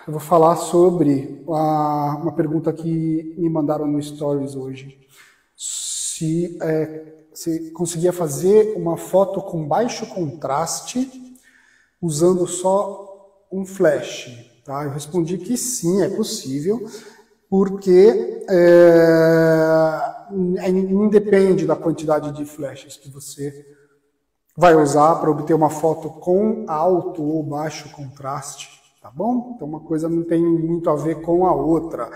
Eu vou falar sobre uma pergunta que me mandaram no Stories hoje. Se conseguia fazer uma foto com baixo contraste usando só um flash. Tá? Eu respondi que sim, é possível, porque independe da quantidade de flashes que você vai usar para obter uma foto com alto ou baixo contraste. Tá bom? Então uma coisa não tem muito a ver com a outra.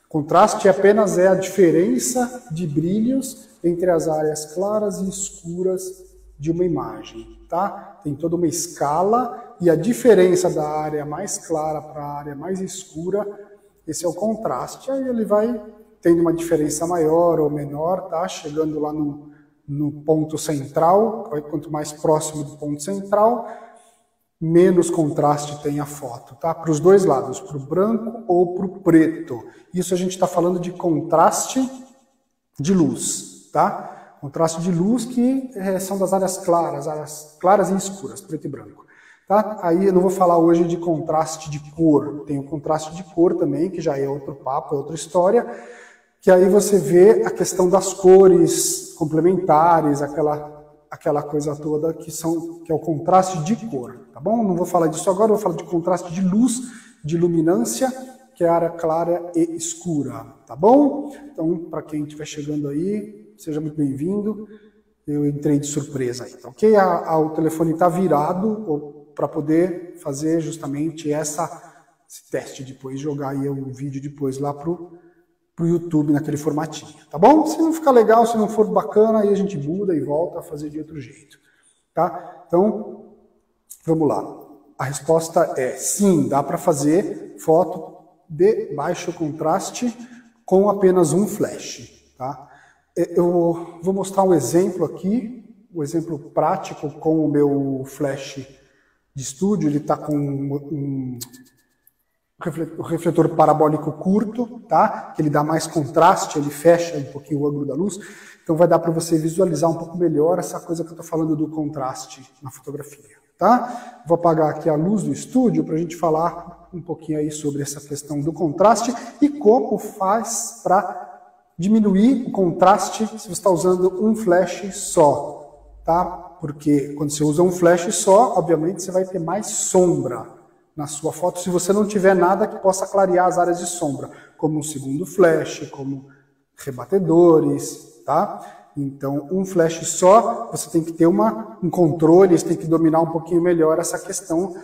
Contraste apenas é a diferença de brilhos entre as áreas claras e escuras de uma imagem, tá? Tem toda uma escala e a diferença da área mais clara para a área mais escura, esse é o contraste. Aí ele vai tendo uma diferença maior ou menor, tá? Chegando lá no ponto central, quanto mais próximo do ponto central, menos contraste tem a foto, tá? Para os dois lados, para o branco ou para o preto. Isso a gente está falando de contraste de luz, tá? Contraste de luz que são das áreas claras e escuras, preto e branco. Tá? Aí eu não vou falar hoje de contraste de cor, tem o contraste de cor também, que já é outro papo, é outra história, que aí você vê a questão das cores complementares, aquela coisa toda que é o contraste de cor, tá bom? Não vou falar disso agora, eu vou falar de contraste de luz, de luminância, que é a área clara e escura, tá bom? Então, para quem estiver chegando aí, seja muito bem-vindo. Eu entrei de surpresa aí, tá ok? O telefone está virado para poder fazer justamente esse teste depois, jogar aí o vídeo depois lá pro YouTube naquele formatinho, tá bom? Se não ficar legal, se não for bacana, aí a gente muda e volta a fazer de outro jeito, tá? Então, vamos lá. A resposta é sim, dá para fazer foto de baixo contraste com apenas um flash, tá? Eu vou mostrar um exemplo aqui, um exemplo prático com o meu flash de estúdio. Ele está com um refletor parabólico curto, tá? Que ele dá mais contraste, ele fecha um pouquinho o ângulo da luz, então vai dar para você visualizar um pouco melhor essa coisa que eu estou falando do contraste na fotografia, tá? Vou apagar aqui a luz do estúdio para a gente falar um pouquinho aí sobre essa questão do contraste e como faz para diminuir o contraste se você está usando um flash só, tá? Porque quando você usa um flash só, obviamente você vai ter mais sombra na sua foto, se você não tiver nada que possa clarear as áreas de sombra, como um segundo flash, como rebatedores, tá? Então, um flash só, você tem que ter um controle, você tem que dominar um pouquinho melhor essa questão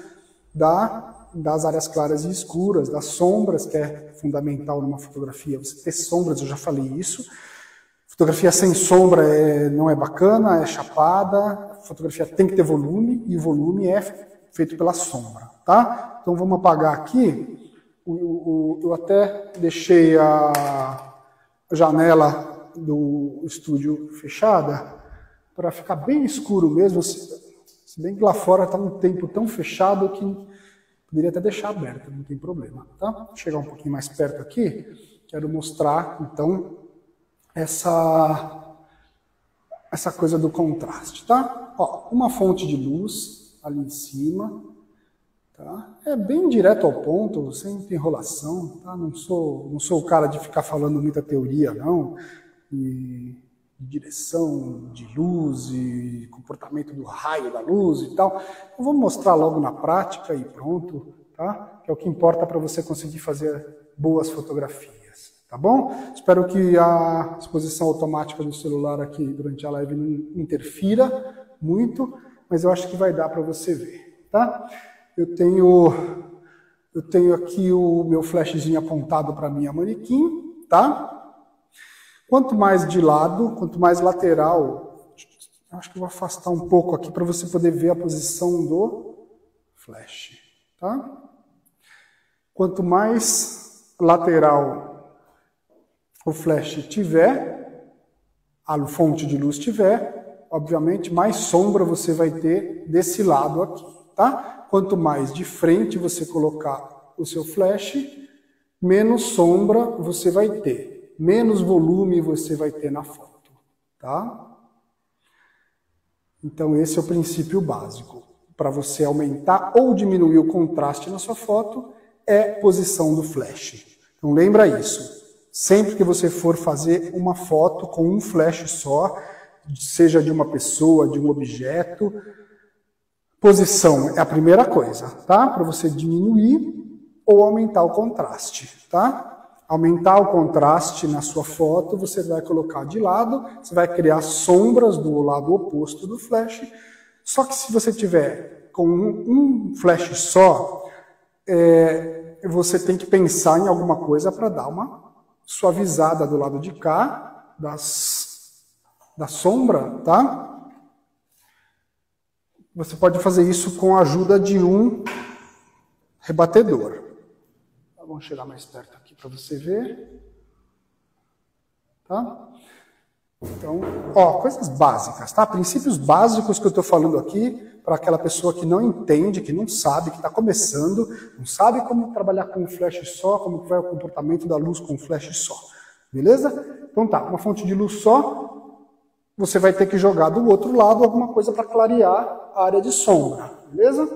das áreas claras e escuras, das sombras, que é fundamental numa fotografia. Você ter sombras, eu já falei isso. Fotografia sem sombra não é bacana, é chapada. Fotografia tem que ter volume, e o volume é feito pela sombra, tá? Então vamos apagar aqui. Eu até deixei a janela do estúdio fechada para ficar bem escuro mesmo, se bem que lá fora está um tempo tão fechado que poderia até deixar aberto, não tem problema, tá? Vou chegar um pouquinho mais perto aqui, quero mostrar então essa coisa do contraste, tá? Ó, uma fonte de luz ali em cima, tá? É bem direto ao ponto, sem enrolação, tá? Não sou o cara de ficar falando muita teoria, não, de direção de luz e comportamento do raio da luz e tal. Eu vou mostrar logo na prática e pronto, tá? Que é o que importa para você conseguir fazer boas fotografias, tá bom? Espero que a exposição automática do celular aqui durante a live não interfira muito, mas eu acho que vai dar para você ver, tá? Eu tenho aqui o meu flashzinho apontado para a minha manequim, tá? Quanto mais de lado, quanto mais lateral, acho que eu vou afastar um pouco aqui para você poder ver a posição do flash, tá? Quanto mais lateral o flash tiver, a fonte de luz tiver, obviamente mais sombra você vai ter desse lado aqui, tá? Quanto mais de frente você colocar o seu flash, menos sombra você vai ter. Menos volume você vai ter na foto, tá? Então esse é o princípio básico. Para você aumentar ou diminuir o contraste na sua foto, é posição do flash. Então lembra isso. Sempre que você for fazer uma foto com um flash só, seja de uma pessoa, de um objeto, posição é a primeira coisa, tá? Para você diminuir ou aumentar o contraste, tá? Aumentar o contraste na sua foto, você vai colocar de lado, você vai criar sombras do lado oposto do flash. Só que se você tiver com um flash só, você tem que pensar em alguma coisa para dar uma suavizada do lado de cá, da sombra, tá? Você pode fazer isso com a ajuda de um rebatedor. Vamos chegar mais perto aqui para você ver. Tá? Então, coisas básicas, tá? Princípios básicos que eu estou falando aqui para aquela pessoa que não entende, que não sabe, que está começando, não sabe como trabalhar com um flash só, como vai o comportamento da luz com um flash só. Beleza? Então tá, uma fonte de luz só, você vai ter que jogar do outro lado alguma coisa para clarear a área de sombra. Beleza?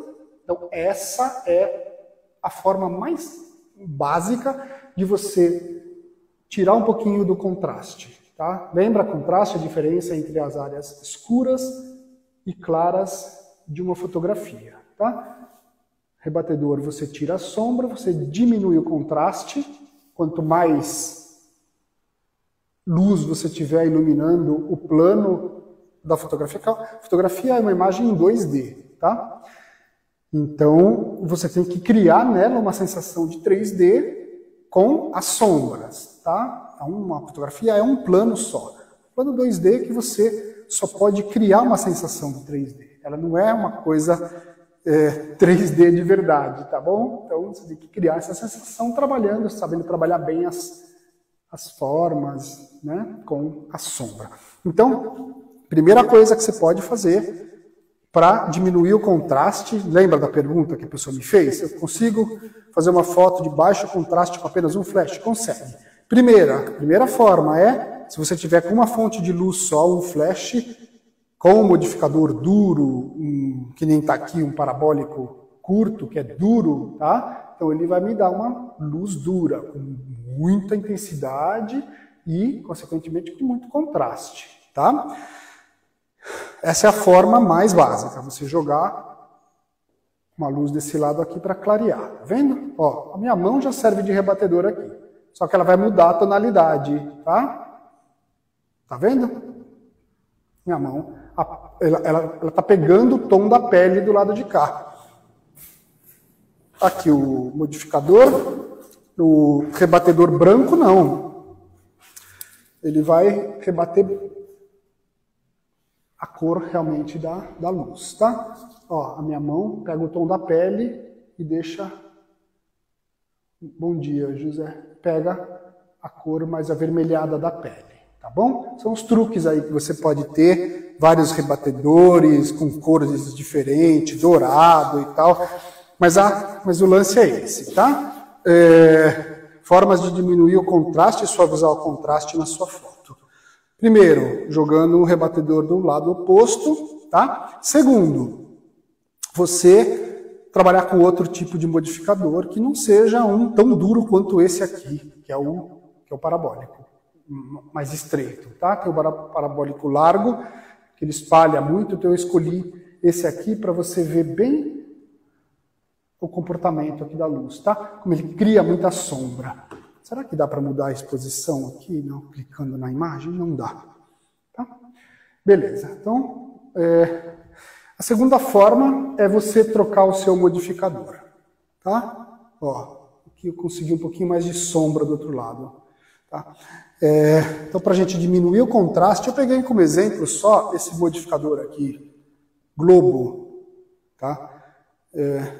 Então essa é a forma mais básica de você tirar um pouquinho do contraste. Tá? Lembra contraste, a diferença entre as áreas escuras e claras de uma fotografia. Tá? Rebatedor, você tira a sombra, você diminui o contraste. Quanto mais luz você tiver iluminando o plano da fotografia. A fotografia é uma imagem em 2D. Tá? Então, você tem que criar nela uma sensação de 3D com as sombras. Tá? Uma fotografia é um plano só. Plano 2D que você só pode criar uma sensação de 3D. Ela não é uma coisa 3D de verdade, tá bom? Então você tem que criar essa sensação trabalhando, sabendo trabalhar bem as formas, né, com a sombra. Então, primeira coisa que você pode fazer para diminuir o contraste, lembra da pergunta que a pessoa me fez? Eu consigo fazer uma foto de baixo contraste com apenas um flash? Consegue. Primeira forma é, se você tiver com uma fonte de luz só, um flash, com um modificador duro, que nem está aqui, um parabólico curto, que é duro, tá? Então ele vai me dar uma luz dura, com muita intensidade e, consequentemente, com muito contraste, tá? Essa é a forma mais básica, você jogar uma luz desse lado aqui para clarear, tá vendo? Ó, a minha mão já serve de rebatedor aqui. Só que ela vai mudar a tonalidade, tá? Tá vendo? Minha mão, ela tá pegando o tom da pele do lado de cá. Aqui o modificador, o rebatedor branco não. Ele vai rebater a cor realmente da luz, tá? Ó, a minha mão pega o tom da pele e deixa... Bom dia, José. Pega a cor mais avermelhada da pele, tá bom? São os truques aí que você pode ter, vários rebatedores com cores diferentes, dourado e tal, mas o lance é esse, tá? Formas de diminuir o contraste e suavizar o contraste na sua foto. Primeiro, jogando um rebatedor do lado oposto, tá? Segundo, você trabalhar com outro tipo de modificador que não seja um tão duro quanto esse aqui, que é o parabólico, mais estreito, tá? Tem o parabólico largo, que ele espalha muito, então eu escolhi esse aqui para você ver bem o comportamento aqui da luz, tá? Como ele cria muita sombra. Será que dá para mudar a exposição aqui, não? Clicando na imagem? Não dá. Tá? Beleza, então... A segunda forma é você trocar o seu modificador, tá? Ó, aqui eu consegui um pouquinho mais de sombra do outro lado, tá? Então, para a gente diminuir o contraste, eu peguei como exemplo só esse modificador aqui, Globo, tá? É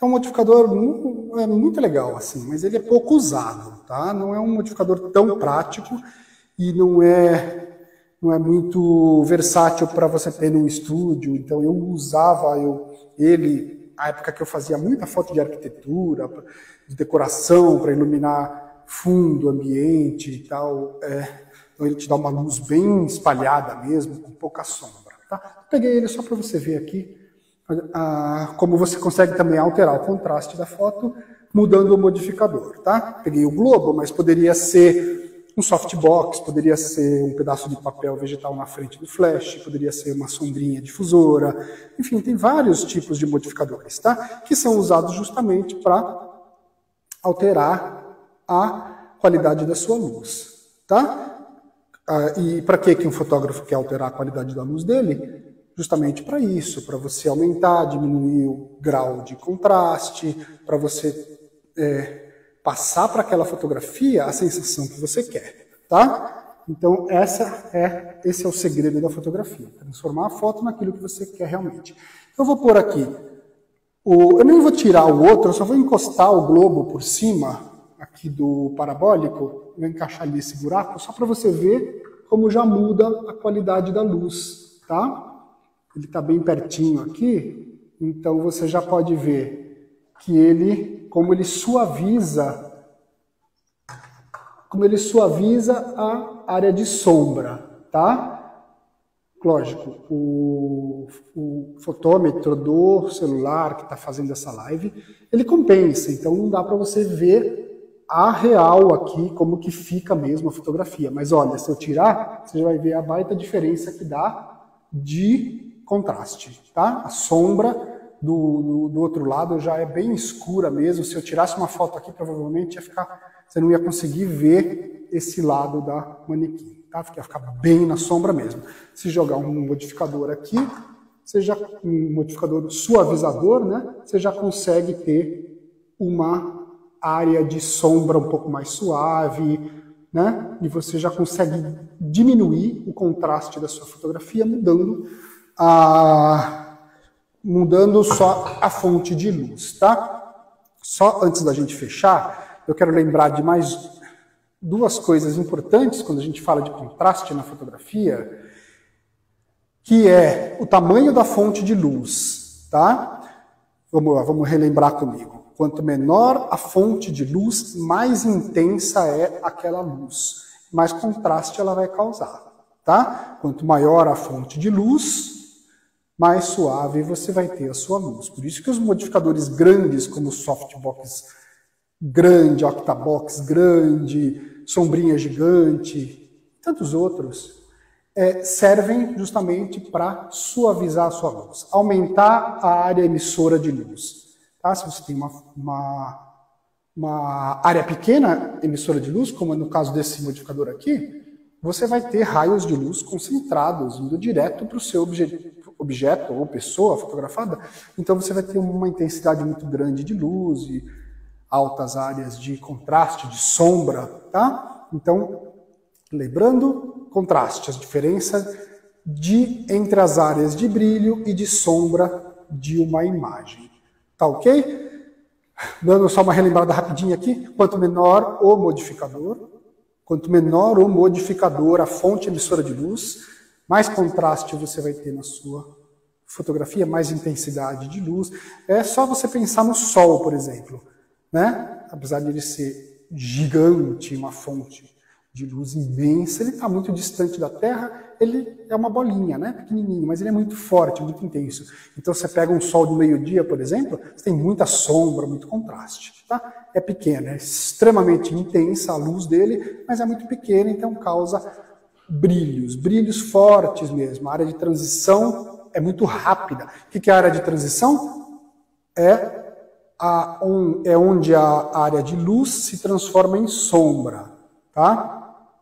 um modificador muito legal, assim, mas ele é pouco usado, tá? Não é um modificador tão prático e não é muito versátil para você ter num estúdio, então eu usava ele, na época que eu fazia muita foto de arquitetura, de decoração, para iluminar fundo, ambiente e tal, então ele te dá uma luz bem espalhada mesmo, com pouca sombra, tá? Peguei ele só para você ver aqui como você consegue também alterar o contraste da foto mudando o modificador, tá? Peguei o globo, mas poderia ser um softbox, poderia ser um pedaço de papel vegetal na frente do flash, poderia ser uma sombrinha difusora, enfim, tem vários tipos de modificadores, tá? Que são usados justamente para alterar a qualidade da sua luz, tá? E para que um fotógrafo quer alterar a qualidade da luz dele? Justamente para isso, para você aumentar, diminuir o grau de contraste, para você passar para aquela fotografia a sensação que você quer, tá? Então esse é o segredo da fotografia, transformar a foto naquilo que você quer realmente. Eu vou pôr aqui, eu nem vou tirar o outro, eu só vou encostar o globo por cima aqui do parabólico, vou encaixar ali esse buraco, só para você ver como já muda a qualidade da luz, tá? Ele está bem pertinho aqui, então você já pode ver que como ele suaviza a área de sombra, tá? Lógico, o fotômetro do celular que está fazendo essa live, ele compensa, então não dá para você ver a real aqui, como que fica mesmo a fotografia. Mas olha, se eu tirar, você vai ver a baita diferença que dá de contraste, tá? A sombra do outro lado já é bem escura mesmo. Se eu tirasse uma foto aqui, provavelmente você não ia conseguir ver esse lado da manequim, tá? Ia ficar bem na sombra mesmo. Se jogar um modificador aqui, um modificador suavizador, né? Você já consegue ter uma área de sombra um pouco mais suave, né? E você já consegue diminuir o contraste da sua fotografia mudando só a fonte de luz, tá? Só antes da gente fechar, eu quero lembrar de mais duas coisas importantes quando a gente fala de contraste na fotografia, que é o tamanho da fonte de luz, tá? Vamos lá, vamos relembrar comigo. Quanto menor a fonte de luz, mais intensa é aquela luz, mais contraste ela vai causar, tá? Quanto maior a fonte de luz, mais suave você vai ter a sua luz. Por isso que os modificadores grandes, como softbox grande, octabox grande, sombrinha gigante, tantos outros, servem justamente para suavizar a sua luz, aumentar a área emissora de luz. Tá? Se você tem uma área pequena emissora de luz, como é no caso desse modificador aqui, você vai ter raios de luz concentrados, indo direto para o seu objeto ou pessoa fotografada. Então você vai ter uma intensidade muito grande de luz e altas áreas de contraste, de sombra, tá? Então, lembrando, contraste, a diferença entre as áreas de brilho e de sombra de uma imagem. Tá ok? Dando só uma relembrada rapidinha aqui, quanto menor o modificador, a fonte emissora de luz, mais contraste você vai ter na sua fotografia, mais intensidade de luz. É só você pensar no Sol, por exemplo, né? Apesar de ele ser gigante, uma fonte de luz imensa, ele está muito distante da Terra, ele é uma bolinha, né? Pequenininho, mas ele é muito forte, muito intenso. Então você pega um sol do meio-dia, por exemplo, você tem muita sombra, muito contraste, tá? É pequeno, é extremamente intensa a luz dele, mas é muito pequena, então causa brilhos fortes mesmo. A área de transição é muito rápida. O que é a área de transição? É onde a área de luz se transforma em sombra, tá?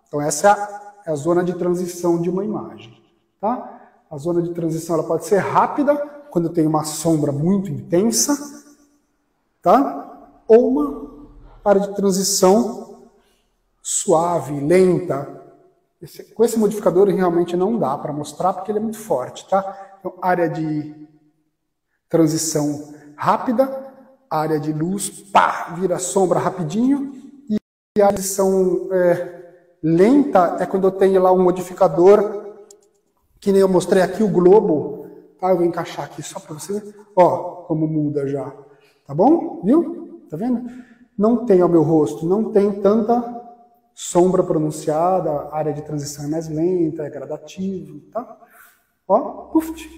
Então essa é a zona de transição de uma imagem, tá? A zona de transição ela pode ser rápida, quando tem uma sombra muito intensa, tá? Ou uma área de transição suave, lenta. Com esse modificador realmente não dá para mostrar, porque ele é muito forte, tá? Então, área de transição rápida, área de luz, pá, vira sombra rapidinho, e a transição lenta é quando eu tenho lá um modificador, que nem eu mostrei aqui, o globo, tá? Eu vou encaixar aqui só para você ver, ó, como muda já, tá bom? Viu? Tá vendo? Não tem ao meu rosto, não tem tanta sombra pronunciada, a área de transição é mais lenta, é gradativo, tá? Ó,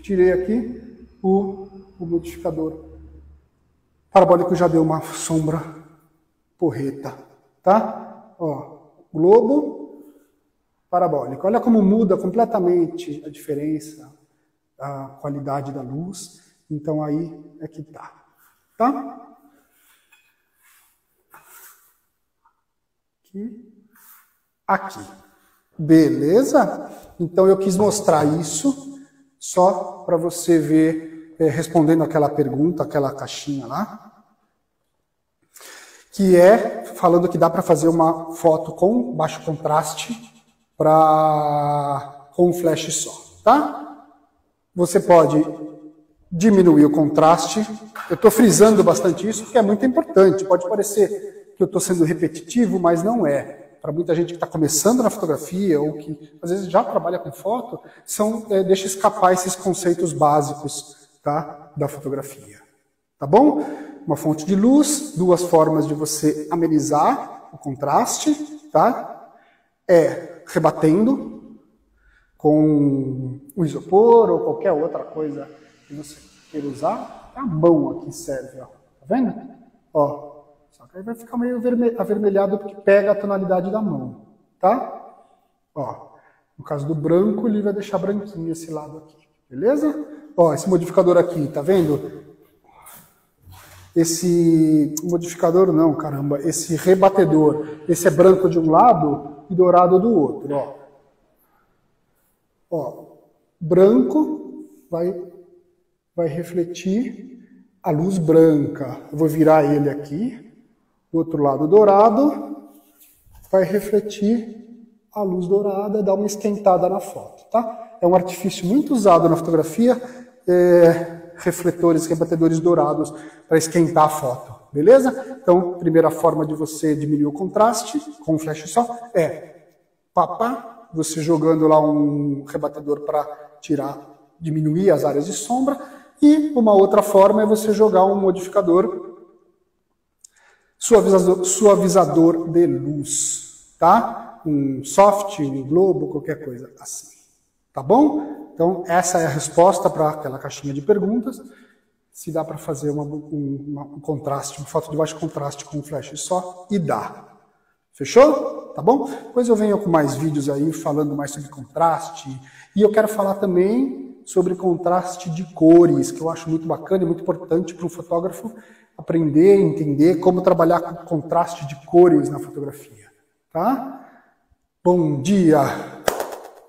tirei aqui, o modificador parabólico já deu uma sombra porreta, tá? Ó, globo parabólico. Olha como muda completamente a diferença, a qualidade da luz. Então aí é que tá, tá? Aqui. Beleza? Então eu quis mostrar isso só para você ver, respondendo aquela pergunta, aquela caixinha lá, que é falando que dá para fazer uma foto com baixo contraste com um flash só, tá? Você pode diminuir o contraste. Eu estou frisando bastante isso porque é muito importante. Pode parecer que eu estou sendo repetitivo, mas não é. Para muita gente que está começando na fotografia ou que às vezes já trabalha com foto, deixa escapar esses conceitos básicos, tá, da fotografia. Tá bom? Uma fonte de luz, duas formas de você amenizar o contraste, tá? Rebatendo com o isopor ou qualquer outra coisa que você queira usar. A mão aqui serve, ó. Tá vendo? Ó. Só que aí vai ficar meio avermelhado porque pega a tonalidade da mão, tá? Ó, no caso do branco, ele vai deixar branquinho esse lado aqui, beleza? Ó, esse modificador aqui, tá vendo? Esse modificador não, caramba, esse rebatedor, esse é branco de um lado e dourado do outro, ó. Ó, branco vai refletir a luz branca. Eu vou virar ele aqui. Do outro lado, dourado, vai refletir a luz dourada, dar uma esquentada na foto, tá? É um artifício muito usado na fotografia, refletores, rebatedores dourados, para esquentar a foto, beleza? Então, primeira forma de você diminuir o contraste com um flash só você jogando lá um rebatedor para diminuir as áreas de sombra, e uma outra forma é você jogar um modificador suavizador de luz, tá? Um soft, um globo, qualquer coisa assim. Tá bom? Então, essa é a resposta para aquela caixinha de perguntas. Se dá para fazer um contraste, uma foto de baixo contraste com um flash só, e dá. Fechou? Tá bom? Depois eu venho com mais vídeos aí falando mais sobre contraste. E eu quero falar também sobre contraste de cores, que eu acho muito bacana e muito importante para um fotógrafo aprender, entender como trabalhar com contraste de cores na fotografia, tá? Bom dia!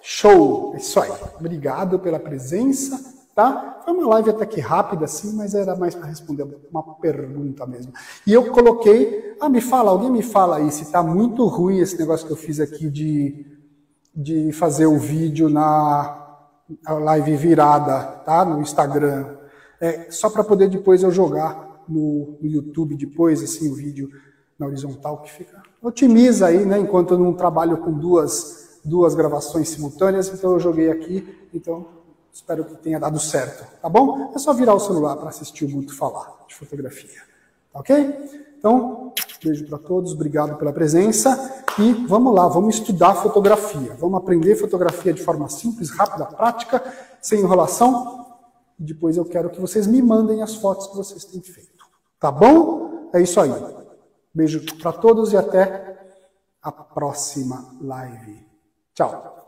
Show! É isso aí. Obrigado pela presença, tá? Foi uma live até que rápida, assim, mas era mais para responder uma pergunta mesmo. E eu coloquei... alguém me fala aí se tá muito ruim esse negócio que eu fiz aqui de fazer o vídeo na live virada, tá? No Instagram. Só para poder depois eu jogar no YouTube depois, assim, o vídeo na horizontal que fica. Otimiza aí, né? Enquanto eu não trabalho com duas gravações simultâneas, então eu joguei aqui, então espero que tenha dado certo, tá bom? É só virar o celular para assistir o Guto falar de fotografia, tá ok? Então, beijo para todos, obrigado pela presença e vamos lá, vamos estudar fotografia, vamos aprender fotografia de forma simples, rápida, prática, sem enrolação, e depois eu quero que vocês me mandem as fotos que vocês têm feito. Tá bom? É isso aí. Beijo para todos e até a próxima live. Tchau.